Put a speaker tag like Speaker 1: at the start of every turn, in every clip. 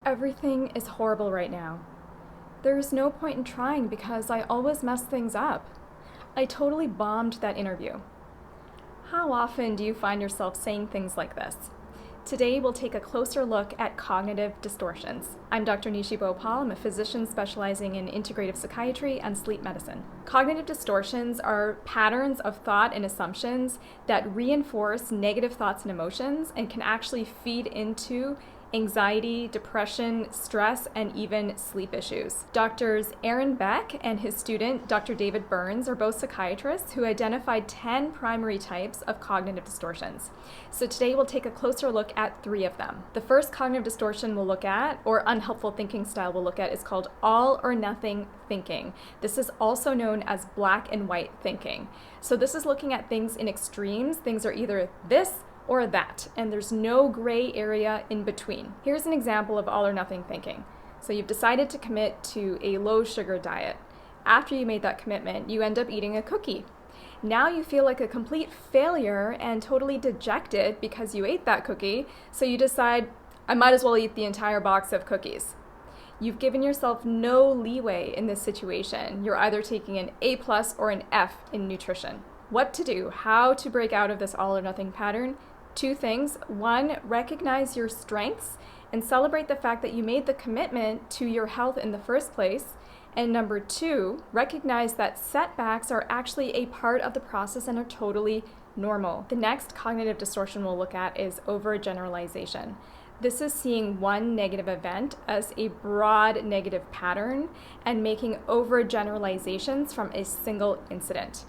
Speaker 1: Everything is horrible right now. There's no point in trying because I always mess things up. I totally bombed that interview. How often do you find yourself saying things like this? Today we'll take a closer look at cognitive distortions. I'm Dr. Nishi Bhopal. I'm a physician specializing in integrative psychiatry and sleep medicine. Cognitive distortions are patterns of thought and assumptions that reinforce negative thoughts and emotions and can actually feed into anxiety, depression, stress, and even sleep issues. Doctors Aaron Beck and his student, Dr. David Burns, are both psychiatrists who identified 10 primary types of cognitive distortions. So today we'll take a closer look at 3 of them. The first cognitive distortion we'll look at, or unhelpful thinking style we'll look at, is called all or nothing thinking. This is also known as black and white thinking. So this is looking at things in extremes. Things are either this or that, and there's no gray area in between. Here's an example of all or nothing thinking. So you've decided to commit to a low sugar diet. After you made that commitment, you end up eating a cookie. Now you feel like a complete failure and totally dejected because you ate that cookie, so you decide, I might as well eat the entire box of cookies. You've given yourself no leeway in this situation. You're either taking an A+ or an F in nutrition. What to do, how to break out of this all or nothing pattern? 2 things. 1, recognize your strengths and celebrate the fact that you made the commitment to your health in the first place. And number 2, recognize that setbacks are actually a part of the process and are totally normal. The next cognitive distortion we'll look at is overgeneralization. This is seeing one negative event as a broad negative pattern and making overgeneralizations from a single incident.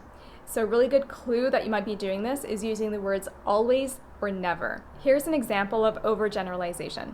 Speaker 1: So a really good clue that you might be doing this is using the words always or never. Here's an example of overgeneralization.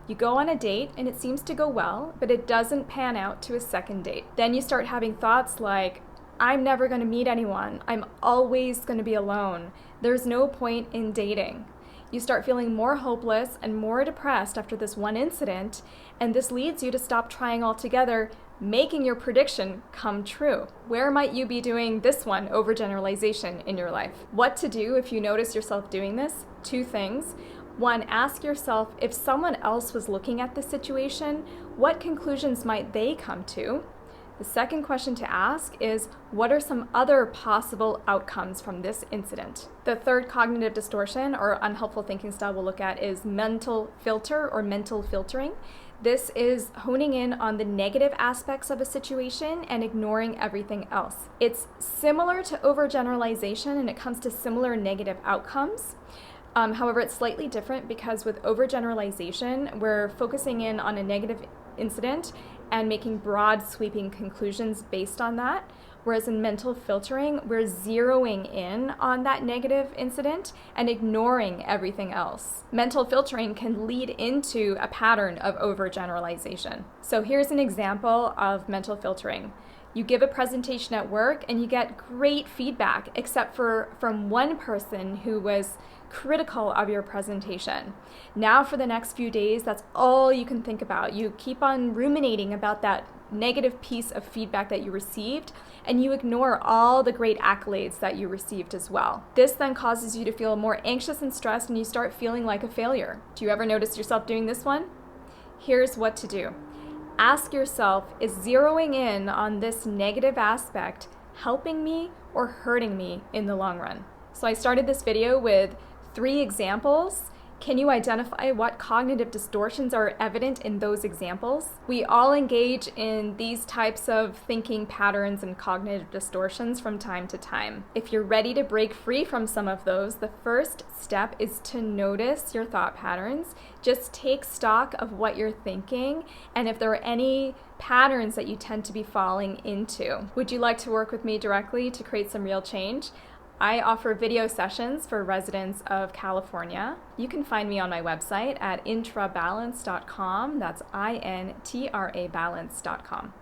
Speaker 1: You go on a date and it seems to go well, but it doesn't pan out to a second date. Then you start having thoughts like, I'm never going to meet anyone. I'm always going to be alone. There's no point in dating. You start feeling more hopeless and more depressed after this one incident, and this leads you to stop trying altogether, making your prediction come true. Where might you be doing this one, overgeneralization, in your life? What to do if you notice yourself doing this? 2 things. 1, ask yourself, if someone else was looking at the situation, what conclusions might they come to? The second question to ask is, what are some other possible outcomes from this incident? The third cognitive distortion or unhelpful thinking style we'll look at is mental filter or mental filtering. This is honing in on the negative aspects of a situation and ignoring everything else. It's similar to overgeneralization and it comes to similar negative outcomes. However, it's slightly different because with overgeneralization, we're focusing in on a negative incident and making broad sweeping conclusions based on that. Whereas in mental filtering, we're zeroing in on that negative incident and ignoring everything else. Mental filtering can lead into a pattern of overgeneralization. So here's an example of mental filtering. You give a presentation at work and you get great feedback, except from one person who was critical of your presentation. Now for the next few days, that's all you can think about. You keep on ruminating about that negative piece of feedback that you received, and you ignore all the great accolades that you received as well. This then causes you to feel more anxious and stressed, and you start feeling like a failure. Do you ever notice yourself doing this one? Here's what to do. Ask yourself, is zeroing in on this negative aspect helping me or hurting me in the long run? So I started this video with 3 examples. Can you identify what cognitive distortions are evident in those examples? We all engage in these types of thinking patterns and cognitive distortions from time to time. If you're ready to break free from some of those, the first step is to notice your thought patterns. Just take stock of what you're thinking and if there are any patterns that you tend to be falling into. Would you like to work with me directly to create some real change? I offer video sessions for residents of California. You can find me on my website at IntraBalance.com. That's INTRABalance.com.